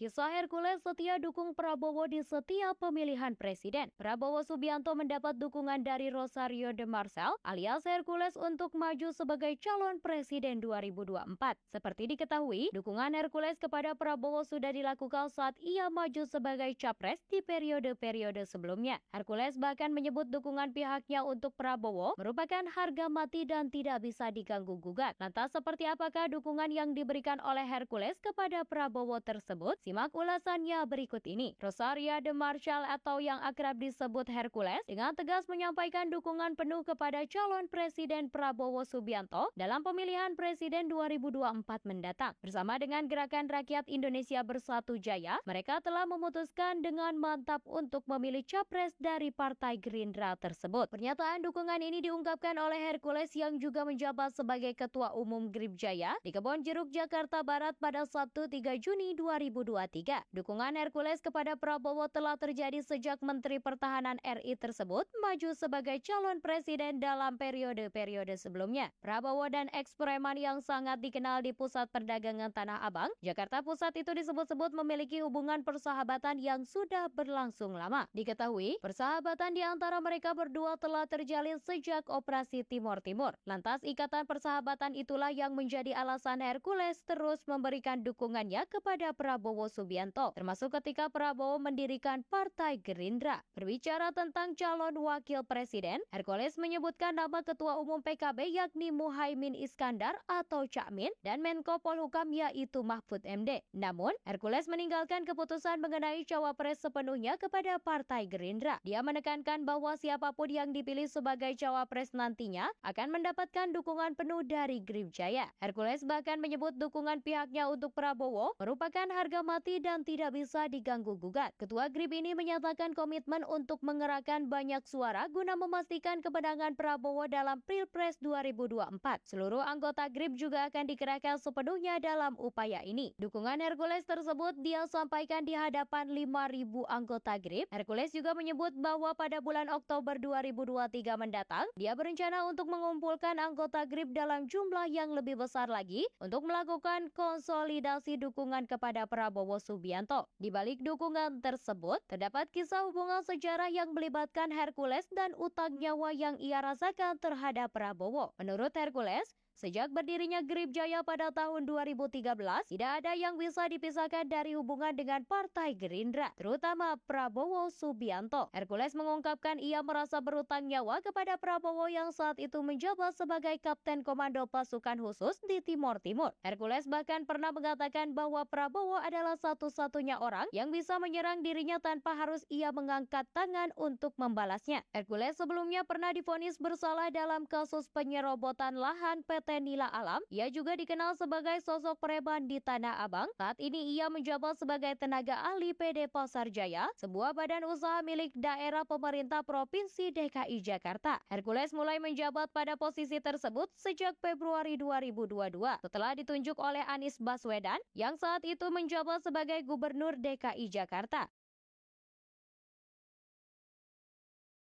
Kisah Hercules setia dukung Prabowo di setiap pemilihan presiden. Prabowo Subianto mendapat dukungan dari Rosario de Marcel alias Hercules untuk maju sebagai calon presiden 2024. Seperti diketahui, dukungan Hercules kepada Prabowo sudah dilakukan saat ia maju sebagai capres di periode-periode sebelumnya. Hercules bahkan menyebut dukungan pihaknya untuk Prabowo merupakan harga mati dan tidak bisa diganggu-gugat. Lantas seperti apakah dukungan yang diberikan oleh Hercules kepada Prabowo tersebut? Simak ulasannya berikut ini. Rosario de Marcel atau yang akrab disebut Hercules dengan tegas menyampaikan dukungan penuh kepada calon presiden Prabowo Subianto dalam pemilihan presiden 2024 mendatang. Bersama dengan Gerakan Rakyat Indonesia Bersatu Jaya, mereka telah memutuskan dengan mantap untuk memilih capres dari Partai Gerindra tersebut. Pernyataan dukungan ini diungkapkan oleh Hercules yang juga menjabat sebagai Ketua Umum Gribjaya di Kebon Jeruk, Jakarta Barat pada Sabtu 3 Juni 2023. Dukungan Hercules kepada Prabowo telah terjadi sejak Menteri Pertahanan RI tersebut maju sebagai calon presiden dalam periode-periode sebelumnya. Prabowo dan eks-preman yang sangat dikenal di Pusat Perdagangan Tanah Abang, Jakarta Pusat itu disebut-sebut memiliki hubungan persahabatan yang sudah berlangsung lama. Diketahui, persahabatan di antara mereka berdua telah terjalin sejak Operasi Timor Timur. Lantas ikatan persahabatan itulah yang menjadi alasan Hercules terus memberikan dukungannya kepada Prabowo Subianto, termasuk ketika Prabowo mendirikan Partai Gerindra. Berbicara tentang calon wakil presiden, Hercules menyebutkan nama Ketua Umum PKB yakni Muhaimin Iskandar atau Cak Min dan Menko Polhukam yaitu Mahfud MD. Namun, Hercules meninggalkan keputusan mengenai cawapres sepenuhnya kepada Partai Gerindra. Dia menekankan bahwa siapapun yang dipilih sebagai cawapres nantinya akan mendapatkan dukungan penuh dari Gribjaya. Hercules bahkan menyebut dukungan pihaknya untuk Prabowo merupakan harga mati dan tidak bisa diganggu-gugat. Ketua GRIB ini menyatakan komitmen untuk mengerahkan banyak suara guna memastikan kemenangan Prabowo dalam Pilpres 2024. Seluruh anggota GRIB juga akan dikerahkan sepenuhnya dalam upaya ini. Dukungan Hercules tersebut dia sampaikan di hadapan 5.000 anggota GRIB. Hercules juga menyebut bahwa pada bulan Oktober 2023 mendatang, dia berencana untuk mengumpulkan anggota GRIB dalam jumlah yang lebih besar lagi untuk melakukan konsolidasi dukungan kepada Prabowo Subianto. Di balik dukungan tersebut, terdapat kisah hubungan sejarah yang melibatkan Hercules dan utang nyawa yang ia rasakan terhadap Prabowo. Menurut Hercules, sejak berdirinya Gribjaya pada tahun 2013, tidak ada yang bisa dipisahkan dari hubungan dengan Partai Gerindra, terutama Prabowo Subianto. Hercules mengungkapkan ia merasa berutang nyawa kepada Prabowo yang saat itu menjabat sebagai Kapten Komando Pasukan Khusus di Timor Timur. Hercules bahkan pernah mengatakan bahwa Prabowo adalah satu-satunya orang yang bisa menyerang dirinya tanpa harus ia mengangkat tangan untuk membalasnya. Hercules sebelumnya pernah divonis bersalah dalam kasus penyerobotan lahan PT Nila Alam. Ia juga dikenal sebagai sosok preman di Tanah Abang. Saat ini ia menjabat sebagai tenaga ahli PD Pasar Jaya, sebuah badan usaha milik daerah pemerintah Provinsi DKI Jakarta. Hercules mulai menjabat pada posisi tersebut sejak Februari 2022 setelah ditunjuk oleh Anies Baswedan yang saat itu menjabat sebagai Gubernur DKI Jakarta.